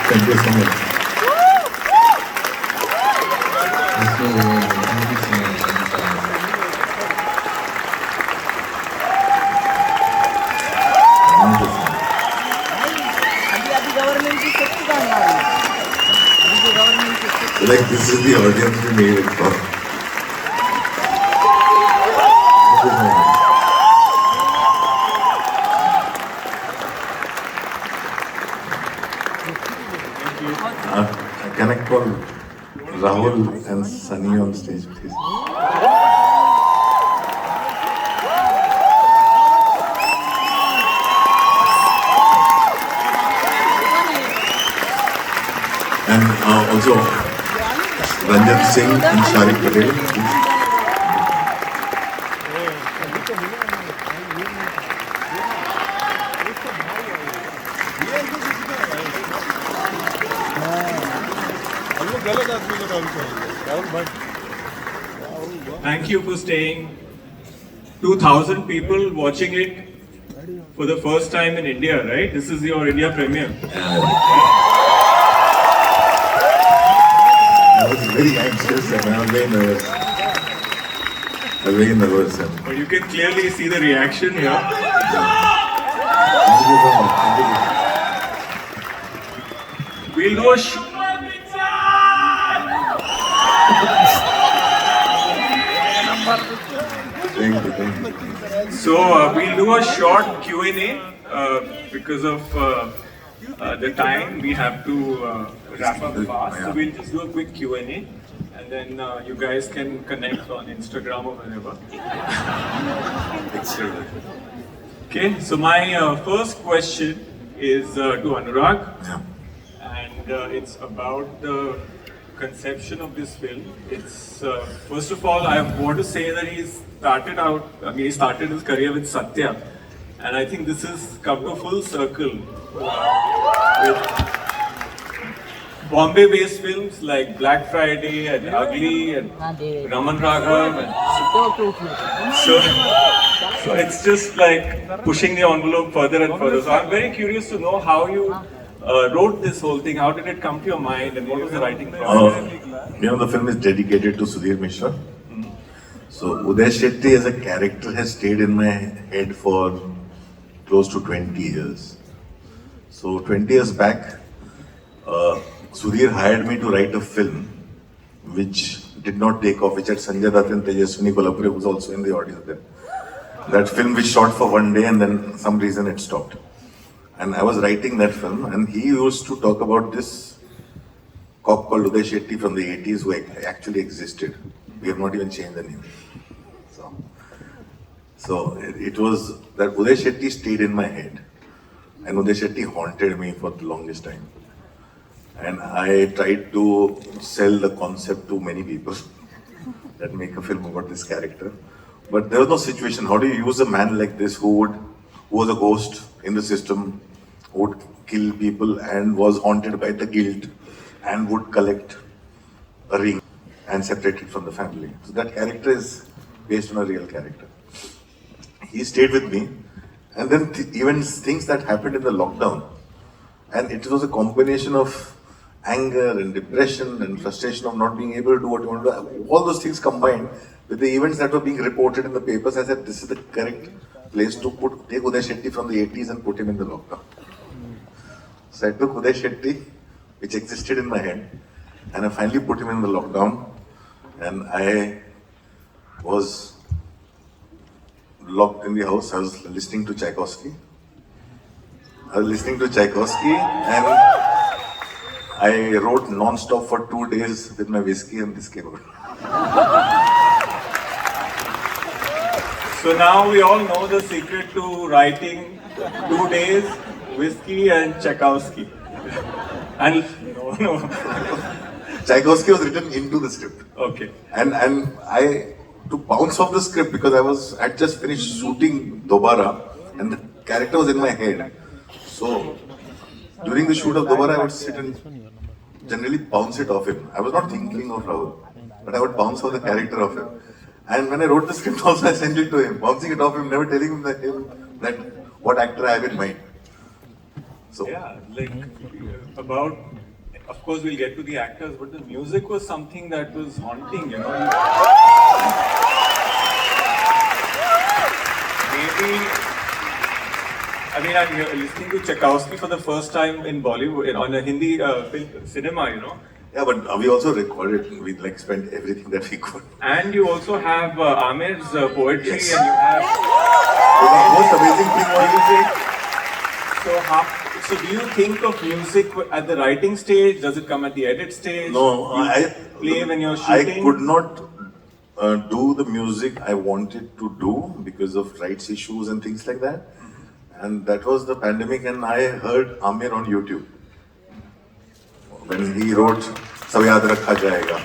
Thank you so much. Like this is the audience we made it for. Can I call Rahul and Sunny on stage, please? And also Ranjit Singh and Sharik Patel. Thank you for staying. 2,000 people watching it for the first time in India, right? This is your India premiere. I was very anxious and I was very nervous. But you can clearly see the reaction here. Thank you so much. Thank you. We'll do a we'll do a short Q&A because of the time. We have to wrap up fast. So we'll just do a quick Q&A and then you guys can connect on Instagram or wherever. Okay, so my first question is to Anurag. Yeah. And it's about the conception of this film. It's first of all, I want to say that he started his career with Satya, and I think this has come to full circle with Bombay-based films like Black Friday and Ugly and Raman Raghav. So it's just like pushing the envelope further and further. So I'm very curious to know how you wrote this whole thing. How did it come to your mind, and what was the writing process? The film is dedicated to Sudhir Mishra. So Uday Shetty as a character has stayed in my head for close to 20 years. So 20 years back, Sudhir hired me to write a film which did not take off, which had Sanjay Dutt and Tejaswini Kolhapure, who was also in the audience then. That film we shot for one day and then some reason it stopped. And I was writing that film and he used to talk about this cop called Uday Shetty from the 80s who actually existed. We have not even changed the name. So it was that Uday Shetty stayed in my head. And Uday Shetty haunted me for the longest time. And I tried to sell the concept to many people that make a film about this character. But there was no situation. How do you use a man like this who was a ghost in the system, who would kill people and was haunted by the guilt and would collect a ring and separate it from the family. So that character is based on a real character. He stayed with me, and then things that happened in the lockdown, and it was a combination of anger and depression and frustration of not being able to do what you want to do. All those things combined with the events that were being reported in the papers, I said this is the correct place to take Uday Shetty from the 80s and put him in the lockdown. So I took Uday Shetty, which existed in my head, and I finally put him in the lockdown, and I was locked in the house. I was listening to Tchaikovsky. And I wrote non-stop for 2 days with my whiskey and this came out. So now we all know the secret to writing: 2 days, whiskey and Tchaikovsky. And no. Tchaikovsky was written into the script. Okay. And I, to bounce off the script, because I had just finished shooting Dobara and the character was in my head. So during the shoot of Dobara, I would sit and generally bounce it off him. I was not thinking of Rahul, but I would bounce off the character of him. And when I wrote the script also, I sent it to him, bouncing it off him, never telling him that what actor I have in mind. So Yeah, like about, of course, we'll get to the actors, but the music was something that was haunting, you know. Maybe, I mean, I'm listening to Tchaikovsky for the first time in Bollywood, on a Hindi cinema, you know. yeah, but we also recorded. We like spent everything that we could. And you also have Amir's poetry, Yes. and you have So the most amazing thing was music. So do you think of music at the writing stage? Does it come at the edit stage? no, You play when you're I shooting. could not do the music I wanted to do because of rights issues and things like that. And that was the pandemic, and I heard Amir on YouTube when he wrote "Sab Yaad Rakha Jayega,"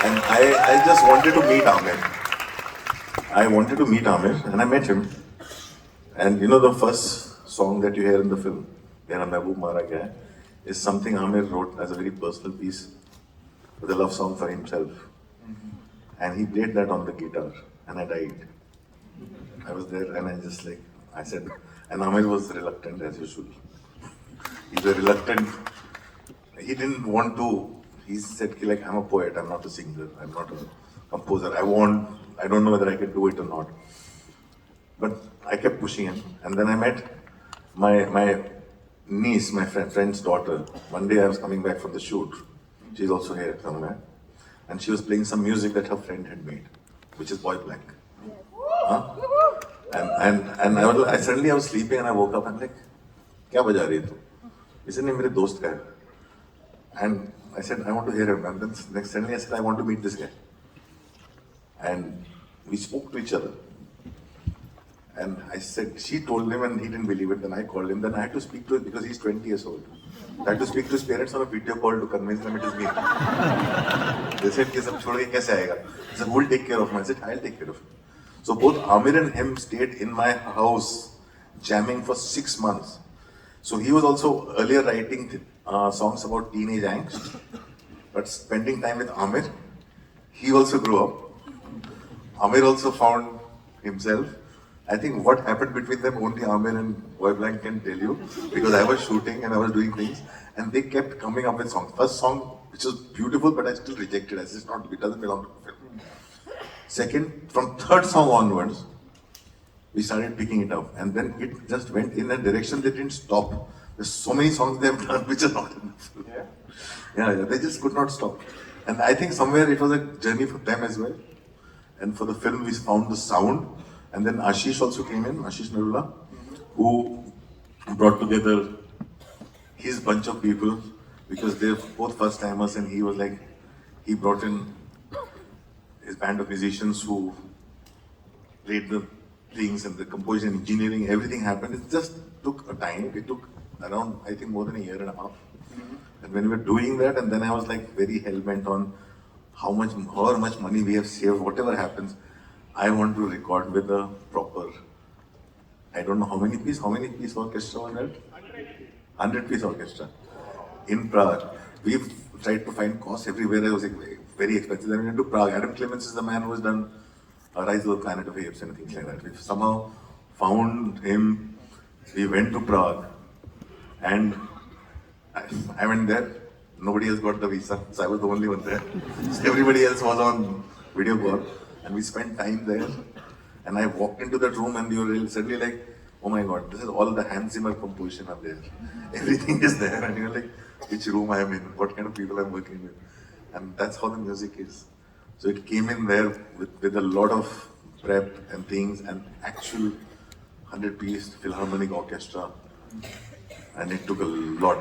and I just wanted to meet Amir. I wanted to meet Amir, and I met him. And you know, the first song that you hear in the film, "Mera Mehboob Mara Gaya," is something Amir wrote as a very personal piece, with a love song for himself. And he played that on the guitar, and I died. I was there, and I said, and Amir was reluctant as usual. He's a reluctant. He didn't want to. He said, like, I'm a poet. I'm not a singer. I'm not a composer. I don't know whether I can do it or not. But I kept pushing him, and then I met my niece, my friend's daughter. One day I was coming back from the shoot. She's also here somewhere, and she was playing some music that her friend had made, which is Boy Blank. Huh? And I suddenly I was sleeping and I woke up and like, क्या बजा रही है तू? इसे नहीं मेरे दोस्त का है. And I said, I want to hear him. And then next suddenly I said, I want to meet this guy. And we spoke to each other. And I said, she told him and he didn't believe it. Then I called him. Then I had to speak to him because he's 20 years old. I had to speak to his parents on a video call to convince them it is me. They said, "Ye sab chhod ke kaise aayega?" I said, "Who'll take care of him?" I said, "I'll take care of him." So both Amir and him stayed in my house jamming for 6 months. So he was also earlier writing songs about teenage angst, but spending time with Amir, he also grew up. Amir also found himself. I think what happened between them only Amir and Boy Blank can tell you, because I was shooting and I was doing things, and they kept coming up with songs. First song, which was beautiful, but I still rejected. I said, it doesn't belong to the film. Second, from third song onwards, we started picking it up, and then it just went in a direction that didn't stop. There's so many songs they have done which are not in the film. Yeah, they just could not stop. And I think somewhere it was a journey for them as well. And for the film, we found the sound. And then Ashish also came in, Ashish Narula, who brought together his bunch of people because they're both first timers, and he was like, he brought in his band of musicians who played the things and the composition, engineering, everything happened. It just took a time. It took around, I think, more than a year and a half. And when we were doing that, and then I was like very hell-bent on however much money we have saved, whatever happens, I want to record with a proper, I don't know how many piece orchestra was that? 100-piece orchestra in Prague. We've tried to find costs everywhere. It was like very expensive. Then we went to Prague. Adam Clements is the man who has done Rise of the Planet of Apes and things like that. We've somehow found him. We went to Prague, and I went there. Nobody else got the visa, so I was the only one there. So everybody else was on video call, and we spent time there. And I walked into that room, and you were suddenly like, "Oh my God, this is all the Hans Zimmer composition up there. Everything is there," and you're like, "Which room I am in? What kind of people I'm working with?" And that's how the music is. So it came in there with a lot of prep and things, and actual 100-piece Philharmonic orchestra, and it took a lot.